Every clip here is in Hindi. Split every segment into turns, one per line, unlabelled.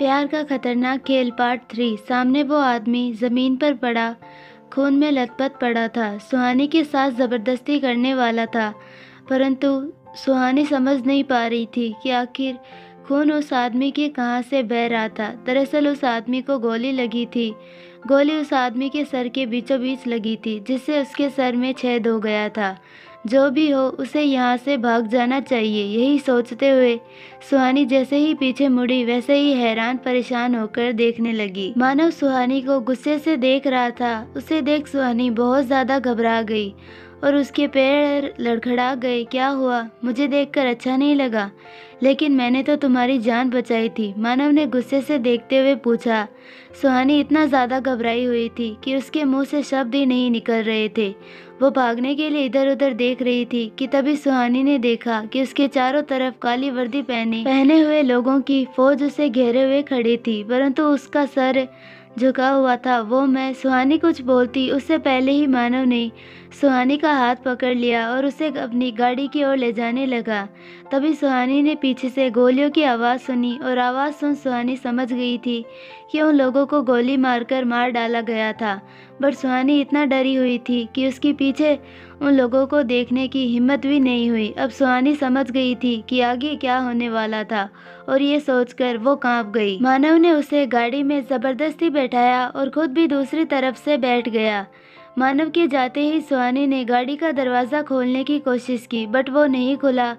प्यार का खतरनाक खेल पार्ट 3। सामने वो आदमी जमीन पर पड़ा, खून में लथपथ पड़ा था। सुहानी के साथ जबरदस्ती करने वाला था, परंतु सुहानी समझ नहीं पा रही थी कि आखिर खून उस आदमी के कहाँ से बह रहा था। दरअसल उस आदमी को गोली लगी थी। गोली उस आदमी के सर के बीचों बीच लगी थी, जिससे उसके सर में छेद हो गया था। जो भी हो, उसे यहाँ से भाग जाना चाहिए। यही सोचते हुए सुहानी जैसे ही पीछे मुड़ी, वैसे ही हैरान परेशान होकर देखने लगी। मानव सुहानी को गुस्से से देख रहा था। उसे देख सुहानी बहुत ज्यादा घबरा गई और उसके पैर लड़खड़ा गए। क्या हुआ? मुझे देखकर अच्छा नहीं लगा, लेकिन मैंने तो तुम्हारी जान बचाई थी, मानव ने गुस्से से देखते हुए पूछा। सुहानी इतना ज्यादा घबराई हुई थी कि उसके मुंह से शब्द ही नहीं निकल रहे थे। वो भागने के लिए इधर उधर देख रही थी कि तभी सुहानी ने देखा कि उसके चारों तरफ काली वर्दी पहने हुए लोगों की फौज उसे घेरे हुए खड़ी थी, परंतु उसका सर झुका हुआ था। वो मैं सुहानी कुछ बोलती उससे पहले ही मानव ने सुहानी का हाथ पकड़ लिया और उसे अपनी गाड़ी की ओर ले जाने लगा। तभी सुहानी ने पीछे से गोलियों की आवाज़ सुनी और आवाज़ सुन सुहानी समझ गई थी कि उन लोगों को गोली मारकर मार डाला गया था। बट सुहानी इतना डरी हुई थी कि उसके पीछे उन लोगों को देखने की हिम्मत भी नहीं हुई। अब सुहानी समझ गई थी कि आगे क्या होने वाला था और ये सोचकर वो कांप गई। मानव ने उसे गाड़ी में जबरदस्ती बैठाया और खुद भी दूसरी तरफ से बैठ गया। मानव के जाते ही सुहानी ने गाड़ी का दरवाज़ा खोलने की कोशिश की, बट वो नहीं खुला।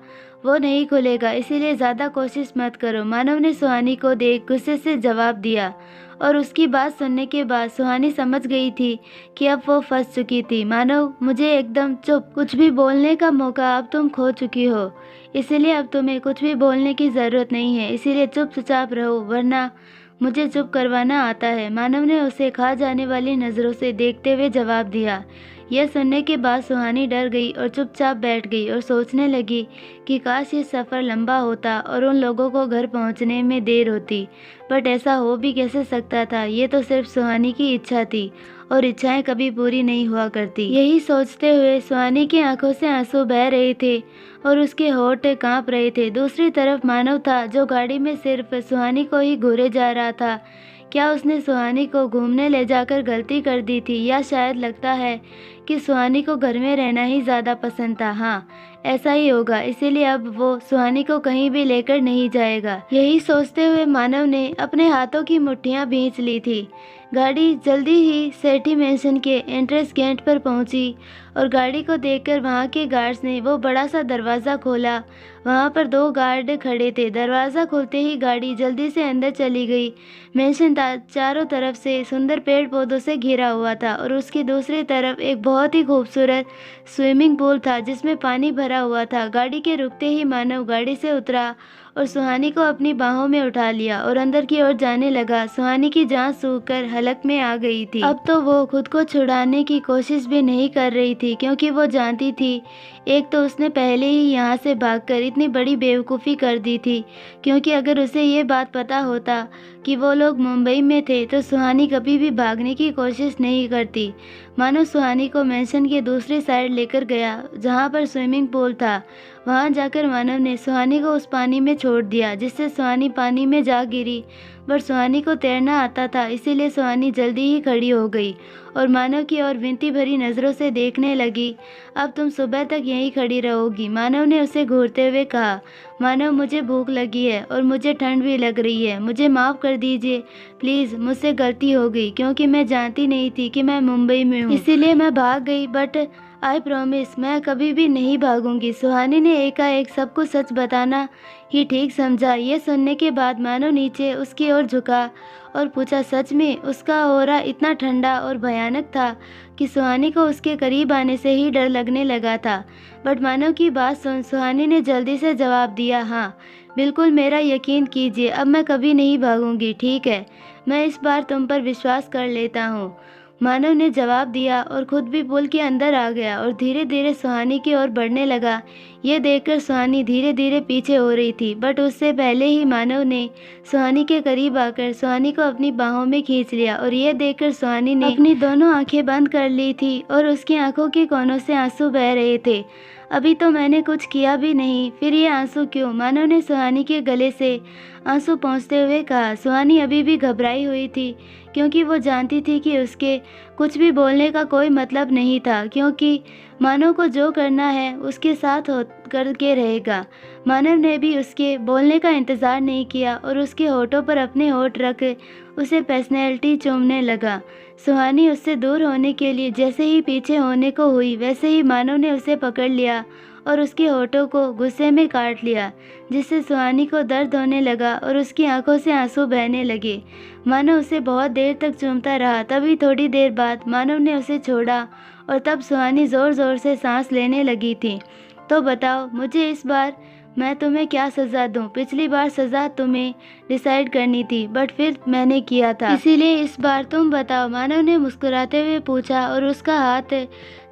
वो नहीं खुलेगा, इसीलिए ज़्यादा कोशिश मत करो, मानव ने सुहानी को देख गुस्से से जवाब दिया। और उसकी बात सुनने के बाद सुहानी समझ गई थी कि अब वो फंस चुकी थी। मानव, मुझे एकदम चुप, कुछ भी बोलने का मौका अब तुम खो चुकी हो, इसीलिए अब तुम्हें कुछ भी बोलने की ज़रूरत नहीं है, इसीलिए चुपचाप रहो, वरना मुझे चुप करवाना आता है, मानव ने उसे खा जाने वाली नज़रों से देखते हुए जवाब दिया। यह सुनने के बाद सुहानी डर गई और चुपचाप बैठ गई और सोचने लगी कि काश ये सफ़र लंबा होता और उन लोगों को घर पहुंचने में देर होती, बट ऐसा हो भी कैसे सकता था। ये तो सिर्फ सुहानी की इच्छा थी और इच्छाएं कभी पूरी नहीं हुआ करती। यही सोचते हुए सुहानी की आंखों से आंसू बह रहे थे और उसके होंठ कांप रहे थे। दूसरी तरफ मानव था, जो गाड़ी में सिर्फ सुहानी को ही घूरे जा रहा था। क्या उसने सुहानी को घूमने ले जाकर गलती कर दी थी, या शायद लगता है कि सुहानी को घर में रहना ही ज़्यादा पसंद था। हाँ, ऐसा ही होगा, इसीलिए अब वो सुहानी को कहीं भी लेकर नहीं जाएगा। यही सोचते हुए मानव ने अपने हाथों की मुट्ठियां भींच ली थी। गाड़ी जल्दी ही सेठी मैंशन के एंट्रेंस गेट पर पहुंची और गाड़ी को देखकर वहां के गार्ड्स ने वो बड़ा सा दरवाज़ा खोला। वहां पर 2 गार्ड खड़े थे। दरवाज़ा खुलते ही गाड़ी जल्दी से अंदर चली गई। मैंशन चारों तरफ से सुंदर पेड़ पौधों से घिरा हुआ था और उसकी दूसरी तरफ एक बहुत ही खूबसूरत स्विमिंग पूल था, जिसमें पानी भरा हुआ था। गाड़ी के रुकते ही मानव गाड़ी से उतरा और सुहानी को अपनी बाहों में उठा लिया और अंदर की ओर जाने लगा। सुहानी की जान सूखकर हलक में आ गई थी। अब तो वो खुद को छुड़ाने की कोशिश भी नहीं कर रही थी, क्योंकि वो जानती थी एक तो उसने पहले ही यहाँ से भागकर इतनी बड़ी बेवकूफ़ी कर दी थी, क्योंकि अगर उसे ये बात पता होता कि वो लोग मुंबई में थे तो सुहानी कभी भी भागने की कोशिश नहीं करती। मानो सुहानी को मैंशन के दूसरी साइड लेकर गया, जहाँ पर स्विमिंग पूल था। वहाँ जाकर मानव ने सुहानी को उस पानी में छोड़ दिया, जिससे सुहानी पानी में जा गिरी। बट सुहानी को तैरना आता था, इसीलिए सुहानी जल्दी ही खड़ी हो गई और मानव की ओर विनती भरी नज़रों से देखने लगी। अब तुम सुबह तक यहीं खड़ी रहोगी, मानव ने उसे घूरते हुए कहा। मानव, मुझे भूख लगी है और मुझे ठंड भी लग रही है, मुझे माफ़ कर दीजिए प्लीज़, मुझसे गलती हो गई, क्योंकि मैं जानती नहीं थी कि मैं मुंबई में हूँ, इसीलिए मैं भाग गई, बट आई प्रॉमिस मैं कभी भी नहीं भागूंगी। सुहानी ने एकाएक सब कुछ सच बताना ही ठीक समझा। ये सुनने के बाद मानव नीचे उसकी ओर झुका और पूछा, सच में? उसका ऑरा इतना ठंडा और भयानक था कि सुहानी को उसके करीब आने से ही डर लगने लगा था। बट मानव की बात सुन सुहानी ने जल्दी से जवाब दिया, हाँ बिल्कुल, मेरा यकीन कीजिए, अब मैं कभी नहीं भागूंगी, ठीक है, मैं इस बार तुम पर विश्वास कर लेता हूँ, मानव ने जवाब दिया और खुद भी पुल के अंदर आ गया और धीरे धीरे सुहानी की ओर बढ़ने लगा। ये देखकर सुहानी धीरे धीरे पीछे हो रही थी, बट उससे पहले ही मानव ने सुहानी के करीब आकर सुहानी को अपनी बाहों में खींच लिया और ये देखकर सुहानी ने अपनी दोनों आंखें बंद कर ली थी और उसकी आंखों के कोनों से आंसू बह रहे थे। अभी तो मैंने कुछ किया भी नहीं, फिर ये आंसू क्यों? मानव ने सुहानी के गले से आंसू पोंछते हुए कहा। सुहानी अभी भी घबराई हुई थी, क्योंकि वो जानती थी कि उसके कुछ भी बोलने का कोई मतलब नहीं था, क्योंकि मानव को जो करना है उसके साथ हो करके रहेगा। मानव ने भी उसके बोलने का इंतज़ार नहीं किया और उसके होठों पर अपने होठ रख उसे पर्सनैलिटी चूमने लगा। सुहानी उससे दूर होने के लिए जैसे ही पीछे होने को हुई, वैसे ही मानव ने उसे पकड़ लिया और उसके होठों को गुस्से में काट लिया, जिससे सुहानी को दर्द होने लगा और उसकी आंखों से आंसू बहने लगे। मानव उसे बहुत देर तक चूमता रहा। तभी थोड़ी देर बाद मानव ने उसे छोड़ा और तब सुहानी ज़ोर ज़ोर से सांस लेने लगी थी। तो बताओ, मुझे इस बार मैं तुम्हें क्या सज़ा दूं? पिछली बार सज़ा तुम्हें डिसाइड करनी थी, बट फिर मैंने किया था, इसीलिए इस बार तुम बताओ। मानव ने मुस्कुराते हुए पूछा और उसका हाथ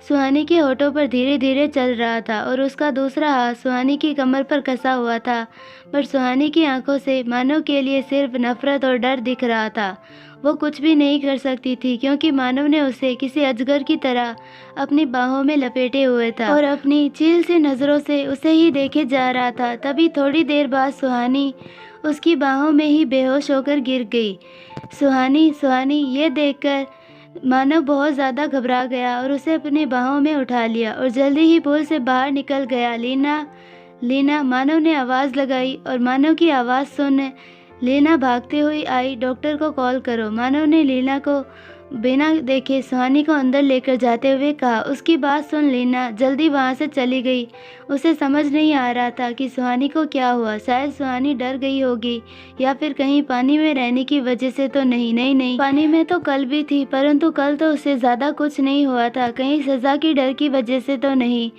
सुहानी के होठों पर धीरे धीरे चल रहा था और उसका दूसरा हाथ सुहानी की कमर पर कसा हुआ था। पर सुहानी की आंखों से मानव के लिए सिर्फ नफरत और डर दिख रहा था। वो कुछ भी नहीं कर सकती थी, क्योंकि मानव ने उसे किसी अजगर की तरह अपनी बाहों में लपेटे हुए था और अपनी चील सी नज़रों से उसे ही देखे जा रहा था। तभी थोड़ी देर बाद सुहानी उसकी बाहों में ही बेहोश होकर गिर गई। सुहानी सुहानी ये देखकर मानव बहुत ज़्यादा घबरा गया और उसे अपनी बाहों में उठा लिया और जल्दी ही पुल से बाहर निकल गया। लीना, लीना, मानव ने आवाज़ लगाई और मानव की आवाज़ सुन लीना भागते हुई आई। डॉक्टर को कॉल करो। मानव ने लीना को बिना देखे सुहानी को अंदर लेकर जाते हुए कहा। उसकी बात सुन लीना जल्दी वहाँ से चली गई। उसे समझ नहीं आ रहा था कि सुहानी को क्या हुआ। शायद सुहानी डर गई होगी, या फिर कहीं पानी में रहने की वजह से तो नहीं। नहीं, पानी में तो कल भी थी, परंतु कल तो उससे ज़्यादा कुछ नहीं हुआ था। कहीं सज़ा की डर की वजह से तो नहीं।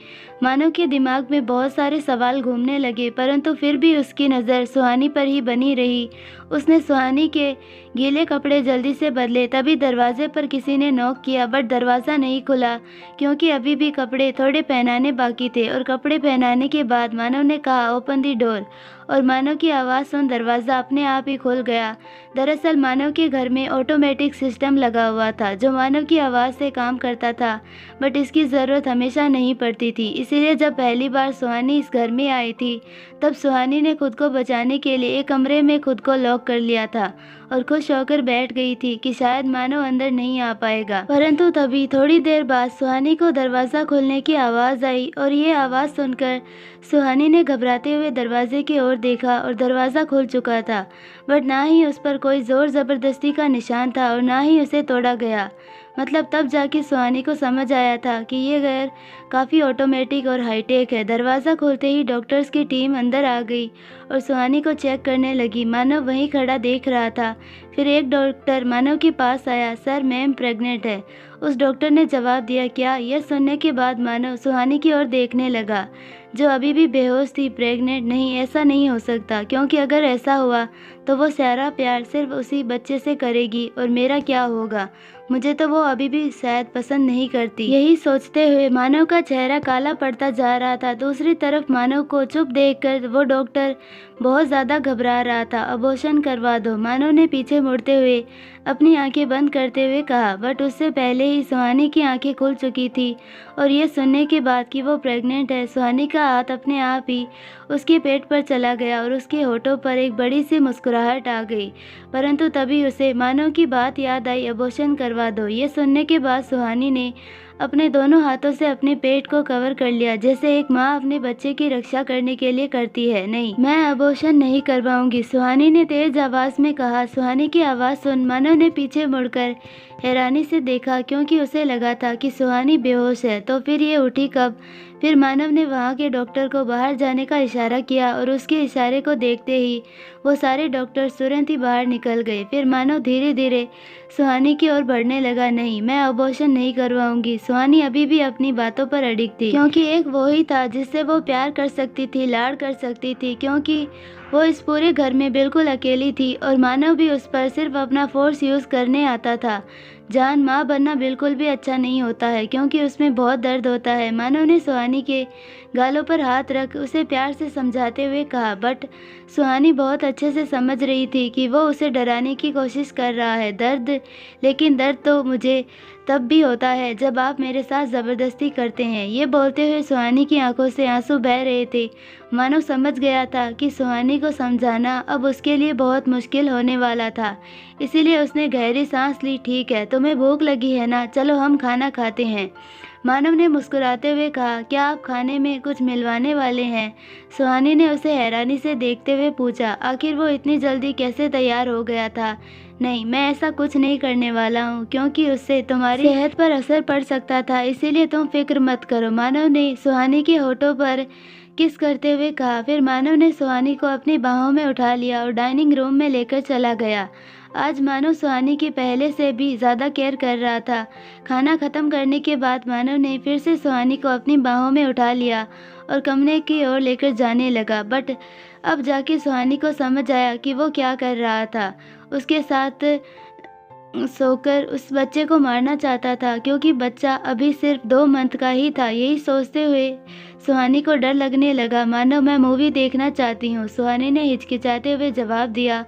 मानव के दिमाग में बहुत सारे सवाल घूमने लगे, परंतु फिर भी उसकी नज़र सुहानी पर ही बनी रही। उसने सुहानी के गीले कपड़े जल्दी से बदले। तभी दरवाजे पर किसी ने नॉक किया, बट दरवाज़ा नहीं खुला, क्योंकि अभी भी कपड़े थोड़े पहनाने बाकी थे। और कपड़े पहनाने के बाद मानव ने कहा, ओपन दी डोर। और मानव की आवाज़ सुन दरवाज़ा अपने आप ही खुल गया। दरअसल मानव के घर में ऑटोमेटिक सिस्टम लगा हुआ था, जो मानव की आवाज़ से काम करता था, बट इसकी ज़रूरत हमेशा नहीं पड़ती थी। इसीलिए जब पहली बार सुहानी इस घर में आई थी, तब सुहानी ने खुद को बचाने के लिए एक कमरे में खुद को लॉक कर लिया था और खुश होकर बैठ गई थी कि शायद मानव अंदर नहीं आ पाएगा। परंतु तभी थोड़ी देर बाद सुहानी को दरवाज़ा खोलने की आवाज़ आई और ये आवाज़ सुनकर सुहानी ने घबराते हुए दरवाजे की ओर देखा और दरवाज़ा खुल चुका था, बट ना ही उस पर कोई ज़ोर ज़बरदस्ती का निशान था और ना ही उसे तोड़ा गया। मतलब तब जाके सुहानी को समझ आया था कि ये घर काफ़ी ऑटोमेटिक और हाईटेक है। दरवाज़ा खोलते ही डॉक्टर्स की टीम अंदर आ गई और सुहानी को चेक करने लगी। मानव वहीं खड़ा देख रहा था। फिर एक डॉक्टर मानव के पास आया। सर, मैम प्रेग्नेंट है, उस डॉक्टर ने जवाब दिया। क्या? यह सुनने के बाद मानव सुहानी की ओर देखने लगा, जो अभी भी बेहोश थी। प्रेग्नेंट नहीं, ऐसा नहीं हो सकता, क्योंकि अगर ऐसा हुआ तो वो सारा प्यार सिर्फ उसी बच्चे से करेगी और मेरा क्या होगा? मुझे तो वो अभी भी शायद पसंद नहीं करती। यही सोचते हुए मानव का चेहरा काला पड़ता जा रहा था। दूसरी तरफ मानव को चुप देखकर वो डॉक्टर बहुत ज़्यादा घबरा रहा था। अबॉर्शन करवा दो, मानव ने पीछे मुड़ते हुए अपनी आंखें बंद करते हुए कहा। बट उससे पहले ही सुहानी की आंखें खुल चुकी थी और ये सुनने के बाद कि वो प्रेग्नेंट है, सुहानी का हाथ अपने आप ही उसके पेट पर चला गया और उसके होठों पर एक बड़ी सी मुस्कुराहट आ गई। परंतु तभी उसे मानव की बात याद आई, अबॉर्शन करवा दो। ये सुनने के बाद सुहानी ने अपने दोनों हाथों से अपने पेट को कवर कर लिया, जैसे एक माँ अपने बच्चे की रक्षा करने के लिए करती है। नहीं, मैं अबॉर्शन नहीं करवाऊंगी, सुहानी ने तेज आवाज़ में कहा। सुहानी की आवाज़ सुन मानव ने पीछे मुड़कर हैरानी से देखा, क्योंकि उसे लगा था कि सुहानी बेहोश है। तो फिर ये उठी कब? फिर मानव ने वहाँ के डॉक्टर को बाहर जाने का इशारा किया और उसके इशारे को देखते ही वो सारे डॉक्टर तुरंत ही बाहर निकल गए। फिर मानव धीरे धीरे सुहानी की ओर बढ़ने लगा। नहीं, मैं अबॉर्शन नहीं करवाऊंगी। सुहानी अभी भी अपनी बातों पर अडिग थी, क्योंकि एक वो ही था जिससे वो प्यार कर सकती थी, लाड़ कर सकती थी, क्योंकि वो इस पूरे घर में बिल्कुल अकेली थी और मानव भी उस पर सिर्फ अपना फोर्स यूज़ करने आता था। जान, माँ बनना बिल्कुल भी अच्छा नहीं होता है, क्योंकि उसमें बहुत दर्द होता है। मानव ने सुहानी के गालों पर हाथ रख उसे प्यार से समझाते हुए कहा, बट सुहानी बहुत अच्छे से समझ रही थी कि वो उसे डराने की कोशिश कर रहा है। लेकिन दर्द तो मुझे तब भी होता है जब आप मेरे साथ ज़बरदस्ती करते हैं। ये बोलते हुए सुहानी की आंखों से आंसू बह रहे थे। मानव समझ गया था कि सुहानी को समझाना अब उसके लिए बहुत मुश्किल होने वाला था। इसीलिए उसने गहरी सांस ली। ठीक है, तुम्हें भूख लगी है ना, चलो हम खाना खाते हैं। मानव ने मुस्कुराते हुए कहा, क्या आप खाने में कुछ मिलवाने वाले हैं? सुहानी ने उसे हैरानी से देखते हुए पूछा। आखिर वो इतनी जल्दी कैसे तैयार हो गया था? नहीं, मैं ऐसा कुछ नहीं करने वाला हूँ, क्योंकि उससे तुम्हारी सेहत पर असर पड़ सकता था, इसीलिए तुम फिक्र मत करो। मानव ने सुहानी के होठों पर किस करते हुए कहा। फिर मानव ने सुहानी को अपनी बाहों में उठा लिया और डाइनिंग रूम में लेकर चला गया। आज मानव सुहानी की पहले से भी ज़्यादा केयर कर रहा था। खाना खत्म करने के बाद मानव ने फिर से सुहानी को अपनी बाहों में उठा लिया और कमरे की ओर लेकर जाने लगा। बट अब जाके सुहानी को समझ आया कि वो क्या कर रहा था। उसके साथ सोकर उस बच्चे को मारना चाहता था, क्योंकि बच्चा अभी सिर्फ 2 मंथ का ही था। यही सोचते हुए सुहानी को डर लगने लगा। मानो मैं मूवी देखना चाहती हूँ, सुहानी ने हिचकिचाते हुए जवाब दिया।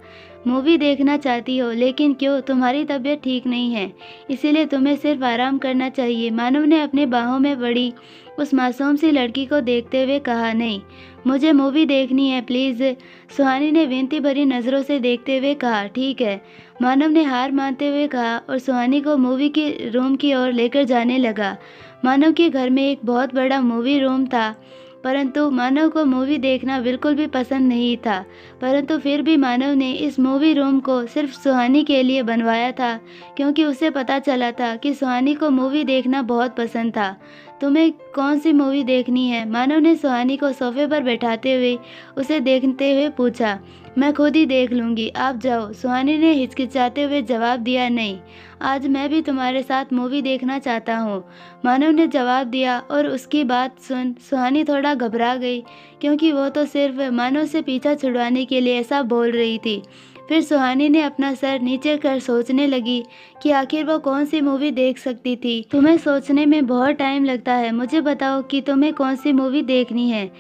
मूवी देखना चाहती हो, लेकिन क्यों? तुम्हारी तबीयत ठीक नहीं है, इसीलिए तुम्हें सिर्फ आराम करना चाहिए। मानव ने अपने बाहों में पड़ी उस मासूम सी लड़की को देखते हुए कहा। नहीं, मुझे मूवी देखनी है, प्लीज़। सुहानी ने विनती भरी नज़रों से देखते हुए कहा। ठीक है, मानव ने हार मानते हुए कहा और सुहानी को मूवी के रूम की ओर लेकर जाने लगा। मानव के घर में एक बहुत बड़ा मूवी रूम था, परंतु मानव को मूवी देखना बिल्कुल भी पसंद नहीं था। परंतु फिर भी मानव ने इस मूवी रूम को सिर्फ सुहानी के लिए बनवाया था, क्योंकि उसे पता चला था कि सुहानी को मूवी देखना बहुत पसंद था। तुम्हें कौन सी मूवी देखनी है? मानव ने सुहानी को सोफे पर बैठाते हुए उसे देखते हुए पूछा। मैं खुद ही देख लूँगी, आप जाओ, सुहानी ने हिचकिचाते हुए जवाब दिया। नहीं, आज मैं भी तुम्हारे साथ मूवी देखना चाहता हूँ, मानव ने जवाब दिया। और उसकी बात सुन सुहानी थोड़ा घबरा गई, क्योंकि वो तो सिर्फ मानव से पीछा छुड़वाने के लिए ऐसा बोल रही थी। फिर सुहानी ने अपना सर नीचे कर सोचने लगी कि आखिर वो कौन सी मूवी देख सकती थी। तुम्हें सोचने में बहुत टाइम लगता है, मुझे बताओ कि तुम्हें कौन सी मूवी देखनी है,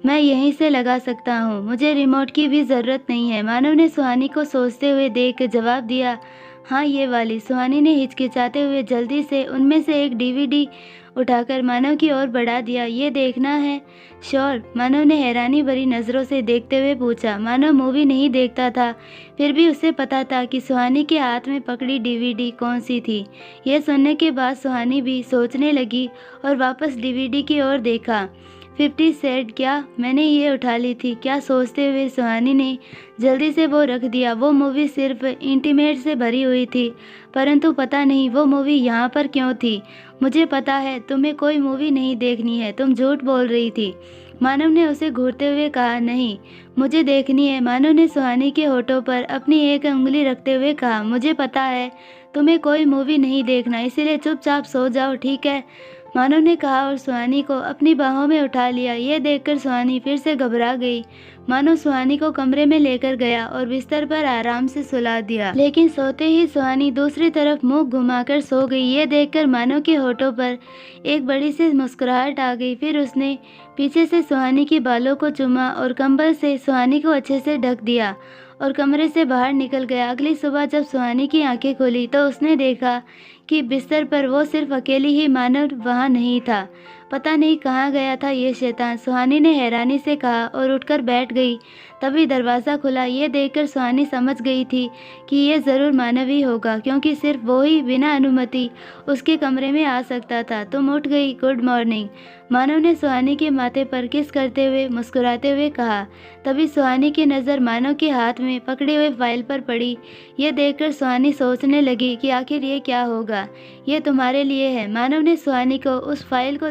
मैं यहीं से लगा सकता हूँ, मुझे रिमोट की भी ज़रूरत नहीं है। मानव ने सुहानी को सोचते हुए देख जवाब दिया। हाँ, ये वाली। सुहानी ने हिचकिचाते हुए जल्दी से उनमें से एक डीवीडी उठाकर मानव की ओर बढ़ा दिया। ये देखना है? श्योर, मानव ने हैरानी भरी नज़रों से देखते हुए पूछा। मानव मूवी नहीं देखता था, फिर भी उसे पता था कि सुहानी के हाथ में पकड़ी डीवीडी कौन सी थी। यह सुनने के बाद सुहानी भी सोचने लगी और वापस डीवीडी की ओर देखा। 50 सेंट, क्या मैंने ये उठा ली थी क्या? सोचते हुए सुहानी ने जल्दी से वो रख दिया। वो मूवी सिर्फ इंटीमेट से भरी हुई थी, परंतु पता नहीं वो मूवी यहाँ पर क्यों थी। मुझे पता है तुम्हें कोई मूवी नहीं देखनी है, तुम झूठ बोल रही थी, मानव ने उसे घूरते हुए कहा। नहीं, मुझे देखनी है, मानव ने सुहानी के होठों पर अपनी एक उंगली रखते हुए कहा। मुझे पता है तुम्हें कोई मूवी नहीं देखना, इसीलिए चुपचाप सो जाओ, ठीक है, मानव ने कहा और सुहानी को अपनी बाहों में उठा लिया। यह देखकर सुहानी फिर से घबरा गई। मानो सुहानी को कमरे में लेकर गया और बिस्तर पर आराम से सुला दिया, लेकिन सोते ही सुहानी दूसरी तरफ मुंह घुमाकर सो गई। ये देखकर मानव के होठों पर एक बड़ी सी मुस्कुराहट आ गई। फिर उसने पीछे से सुहानी के बालों को चूमा और कंबल से सुहानी को अच्छे से ढक दिया और कमरे से बाहर निकल गया। अगली सुबह जब सुहानी की आंखें खुली तो उसने देखा कि बिस्तर पर वो सिर्फ अकेली ही, मानव वहाँ नहीं था। पता नहीं कहाँ गया था ये शैतान, सुहानी ने हैरानी से कहा और उठकर बैठ गई। तभी दरवाज़ा खुला। ये देखकर सुहानी समझ गई थी कि ये ज़रूर मानव ही होगा, क्योंकि सिर्फ वो ही बिना अनुमति उसके कमरे में आ सकता था। तुम उठ गई, गुड मॉर्निंग, मानव ने सुहानी के माथे पर किस करते हुए मुस्कुराते हुए कहा। तभी सुहानी की नज़र मानव के हाथ में पकड़े हुए फाइल पर पड़ी। यह देखकर सुहानी सोचने लगी कि आखिर ये क्या होगा। ये तुम्हारे लिए है, मानव ने सुहानी को उस फाइल को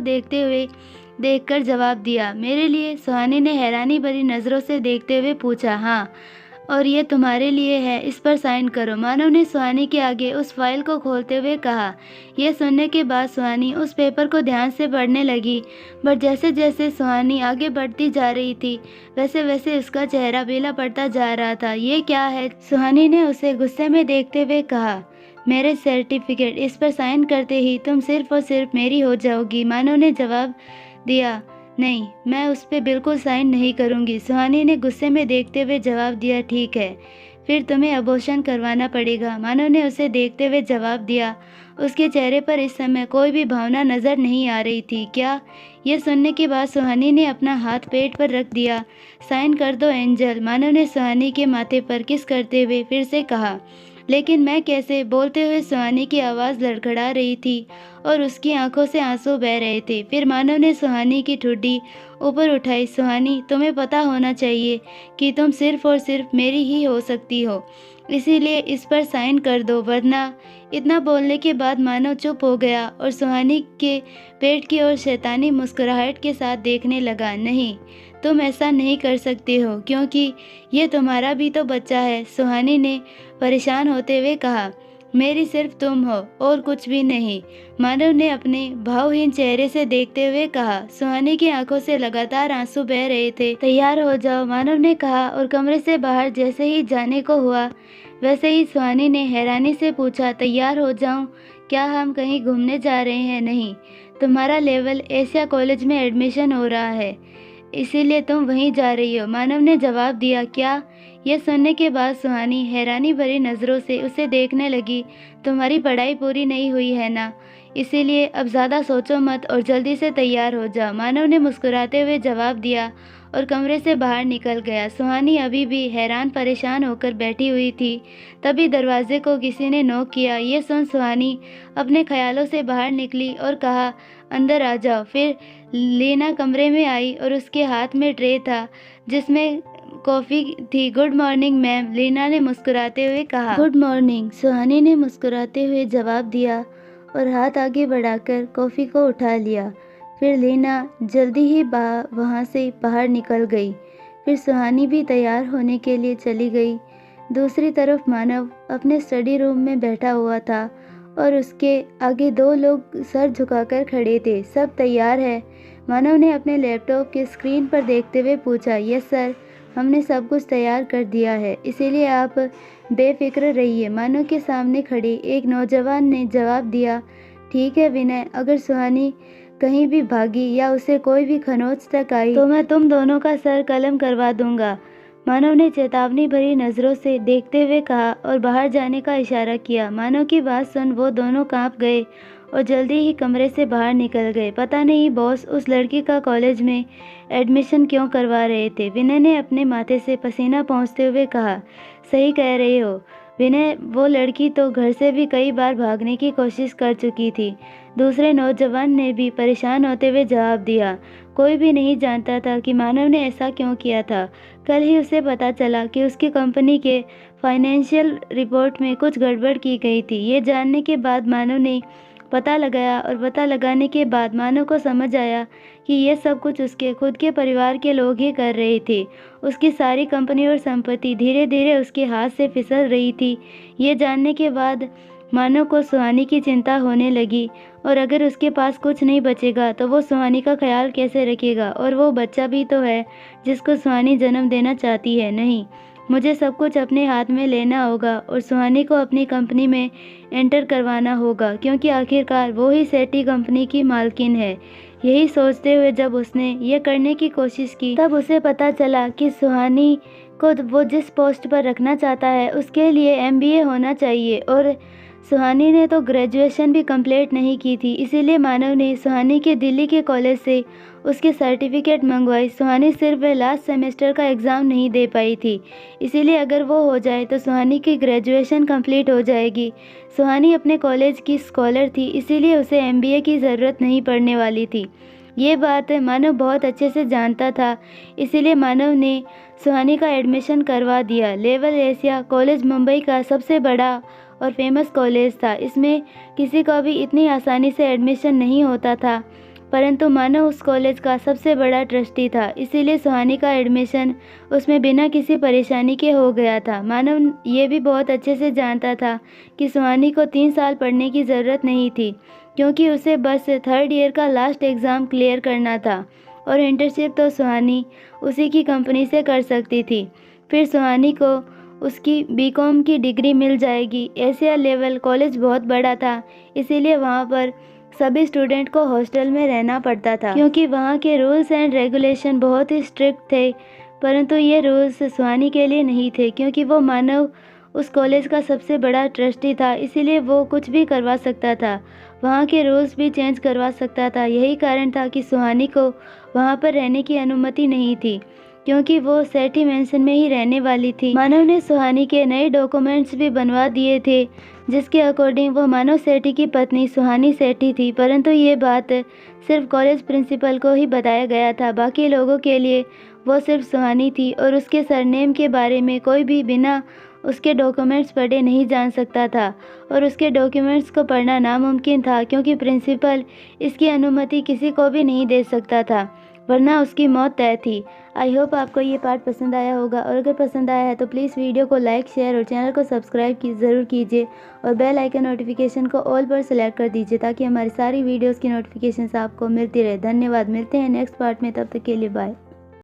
देखकर जवाब दिया। मेरे लिए? सुहानी ने हैरानी भरी नज़रों से देखते हुए पूछा। हाँ, और ये तुम्हारे लिए है, इस पर साइन करो, मानव ने सुहानी के आगे उस फाइल को खोलते हुए कहा। यह सुनने के बाद सुहानी उस पेपर को ध्यान से पढ़ने लगी, बट जैसे जैसे सुहानी आगे बढ़ती जा रही थी वैसे वैसे उसका चेहरा पीला पड़ता जा रहा था। ये क्या है? सुहानी ने उसे गुस्से में देखते हुए कहा। मेरे सर्टिफिकेट, इस पर साइन करते ही तुम सिर्फ और सिर्फ मेरी हो जाओगी, मानव ने जवाब दिया। नहीं, मैं उस पर बिल्कुल साइन नहीं करूँगी, सुहानी ने गुस्से में देखते हुए जवाब दिया। ठीक है, फिर तुम्हें अबॉर्शन करवाना पड़ेगा। मानव ने उसे देखते हुए जवाब दिया। उसके चेहरे पर इस समय कोई भी भावना नजर नहीं आ रही थी। क्या? यह सुनने के बाद सुहानी ने अपना हाथ पेट पर रख दिया। साइन कर दो एंजल। मानव ने सुहानी के माथे पर किस करते हुए फिर से कहा। लेकिन मैं कैसे? बोलते हुए सुहानी की आवाज़ लड़खड़ा रही थी और उसकी आंखों से आंसू बह रहे थे। फिर मानव ने सुहानी की ठुड्डी ऊपर उठाई। सुहानी, तुम्हें पता होना चाहिए कि तुम सिर्फ और सिर्फ मेरी ही हो सकती हो, इसीलिए इस पर साइन कर दो, वरना। इतना बोलने के बाद मानव चुप हो गया और सुहानी के पेट की ओर शैतानी मुस्कुराहट के साथ देखने लगा। नहीं, तुम ऐसा नहीं कर सकते हो, क्योंकि ये तुम्हारा भी तो बच्चा है, सुहानी ने परेशान होते हुए कहा। मेरी सिर्फ तुम हो और कुछ भी नहीं, मानव ने अपने भावहीन चेहरे से देखते हुए कहा। सुहानी की आंखों से लगातार आंसू बह रहे थे। तैयार हो जाओ, मानव ने कहा और कमरे से बाहर जैसे ही जाने को हुआ वैसे ही सुहानी ने हैरानी से पूछा, तैयार हो जाऊं? क्या हम कहीं घूमने जा रहे हैं? नहीं, तुम्हारा लेवल एशिया कॉलेज में एडमिशन हो रहा है, इसीलिए तुम वहीं जा रही हो, मानव ने जवाब दिया। क्या? यह सुनने के बाद सुहानी हैरानी भरी नज़रों से उसे देखने लगी। तुम्हारी पढ़ाई पूरी नहीं हुई है ना, इसीलिए अब ज़्यादा सोचो मत और जल्दी से तैयार हो जाओ, मानव ने मुस्कुराते हुए जवाब दिया और कमरे से बाहर निकल गया। सुहानी अभी भी हैरान परेशान होकर बैठी हुई थी। तभी दरवाजे को किसी ने नॉक किया। ये सुन सुहानी अपने ख्यालों से बाहर निकली और कहा, अंदर आ जाओ। फिर लीना कमरे में आई और उसके हाथ में ट्रे था जिसमें कॉफ़ी थी। गुड मॉर्निंग मैम, लीना ने मुस्कुराते हुए कहा। गुड मॉर्निंग, सुहानी ने मुस्कुराते हुए जवाब दिया और हाथ आगे बढ़ाकर कॉफ़ी को उठा लिया। फिर लीना जल्दी ही वहाँ से बाहर निकल गई। फिर सुहानी भी तैयार होने के लिए चली गई। दूसरी तरफ मानव अपने स्टडी रूम में बैठा हुआ था और उसके आगे दो लोग सर झुकाकर खड़े थे। सब तैयार है? मानव ने अपने लैपटॉप के स्क्रीन पर देखते हुए पूछा। यस सर, हमने सब कुछ तैयार कर दिया है, इसीलिए आप बेफिक्र रहिए, मानव के सामने खड़े एक नौजवान ने जवाब दिया। ठीक है विनय, अगर सुहानी कहीं भी भागी या उसे कोई भी खरोंच तक आई तो मैं तुम दोनों का सर कलम करवा दूंगा, मानव ने चेतावनी भरी नज़रों से देखते हुए कहा और बाहर जाने का इशारा किया। मानव की बात सुन वो दोनों कांप गए और जल्दी ही कमरे से बाहर निकल गए। पता नहीं बॉस उस लड़की का कॉलेज में एडमिशन क्यों करवा रहे थे, विनय ने अपने माथे से पसीना पोंछते हुए कहा। सही कह रहे हो विनय, वो लड़की तो घर से भी कई बार भागने की कोशिश कर चुकी थी, दूसरे नौजवान ने भी परेशान होते हुए जवाब दिया। कोई भी नहीं जानता था कि मानव ने ऐसा क्यों किया था। कल ही उसे पता चला कि उसकी कंपनी के फाइनेंशियल रिपोर्ट में कुछ गड़बड़ की गई थी। ये जानने के बाद मानव ने पता लगाया और पता लगाने के बाद मानव को समझ आया कि ये सब कुछ उसके खुद के परिवार के लोग ही कर रहे थे। उसकी सारी कंपनी और संपत्ति धीरे धीरे उसके हाथ से फिसल रही थी। ये जानने के बाद मानव को सुहानी की चिंता होने लगी और अगर उसके पास कुछ नहीं बचेगा तो वो सुहानी का ख्याल कैसे रखेगा, और वो बच्चा भी तो है जिसको सुहानी जन्म देना चाहती है। नहीं, मुझे सब कुछ अपने हाथ में लेना होगा और सुहानी को अपनी कंपनी में एंटर करवाना होगा, क्योंकि आखिरकार वो ही सेठी कंपनी की मालकिन है। यही सोचते हुए जब उसने ये करने की कोशिश की तब उसे पता चला कि सुहानी को वो जिस पोस्ट पर रखना चाहता है उसके लिए MBA होना चाहिए, और सुहानी ने तो ग्रेजुएशन भी कंप्लीट नहीं की थी। इसीलिए मानव ने सुहानी के दिल्ली के कॉलेज से उसके सर्टिफिकेट मंगवाई। सुहानी सिर्फ वह लास्ट सेमेस्टर का एग्ज़ाम नहीं दे पाई थी, इसीलिए अगर वो हो जाए तो सुहानी की ग्रेजुएशन कंप्लीट हो जाएगी। सुहानी अपने कॉलेज की स्कॉलर थी, इसीलिए उसे MBA की ज़रूरत नहीं पड़ने वाली थी। ये बात मानव बहुत अच्छे से जानता था, इसीलिए मानव ने सुहानी का एडमिशन करवा दिया। लेवल एशिया कॉलेज मुंबई का सबसे बड़ा और फेमस कॉलेज था। इसमें किसी का भी इतनी आसानी से एडमिशन नहीं होता था, परंतु मानव उस कॉलेज का सबसे बड़ा ट्रस्टी था, इसीलिए सुहानी का एडमिशन उसमें बिना किसी परेशानी के हो गया था। मानव ये भी बहुत अच्छे से जानता था कि सुहानी को 3 साल पढ़ने की ज़रूरत नहीं थी, क्योंकि उसे बस 3rd ईयर का लास्ट एग्ज़ाम क्लियर करना था और इंटर्नशिप तो सुहानी उसी की कंपनी से कर सकती थी। फिर सुहानी को उसकी BCom की डिग्री मिल जाएगी। एशिया लेवल कॉलेज बहुत बड़ा था, इसीलिए वहाँ पर सभी स्टूडेंट को हॉस्टल में रहना पड़ता था, क्योंकि वहाँ के रूल्स एंड रेगुलेशन बहुत ही स्ट्रिक्ट थे। परंतु ये रूल्स सुहानी के लिए नहीं थे, क्योंकि वो मानव उस कॉलेज का सबसे बड़ा ट्रस्टी था, इसीलिए वो कुछ भी करवा सकता था, वहाँ के रूल्स भी चेंज करवा सकता था। यही कारण था कि सुहानी को वहाँ पर रहने की अनुमति नहीं थी, क्योंकि वो सेठी मैंसन में ही रहने वाली थी। मानव ने सुहानी के नए डॉक्यूमेंट्स भी बनवा दिए थे, जिसके अकॉर्डिंग वो मानव सेठी की पत्नी सुहानी सेठी थी। परंतु ये बात सिर्फ कॉलेज प्रिंसिपल को ही बताया गया था, बाकी लोगों के लिए वो सिर्फ सुहानी थी और उसके सरनेम के बारे में कोई भी बिना उसके डॉक्यूमेंट्स पढ़े नहीं जान सकता था, और उसके डॉक्यूमेंट्स को पढ़ना नामुमकिन था, क्योंकि प्रिंसिपल इसकी अनुमति किसी को भी नहीं दे सकता था, वरना उसकी मौत तय थी। आई होप आपको ये पार्ट पसंद आया होगा, और अगर पसंद आया है तो प्लीज़ वीडियो को लाइक, शेयर और चैनल को सब्सक्राइब ज़रूर कीजिए, और बेल आइकन नोटिफिकेशन को ऑल पर सेलेक्ट कर दीजिए, ताकि हमारी सारी वीडियोज़ की नोटिफिकेशन आपको मिलती रहे। धन्यवाद। मिलते हैं नेक्स्ट पार्ट में, तब तक के लिए बाय।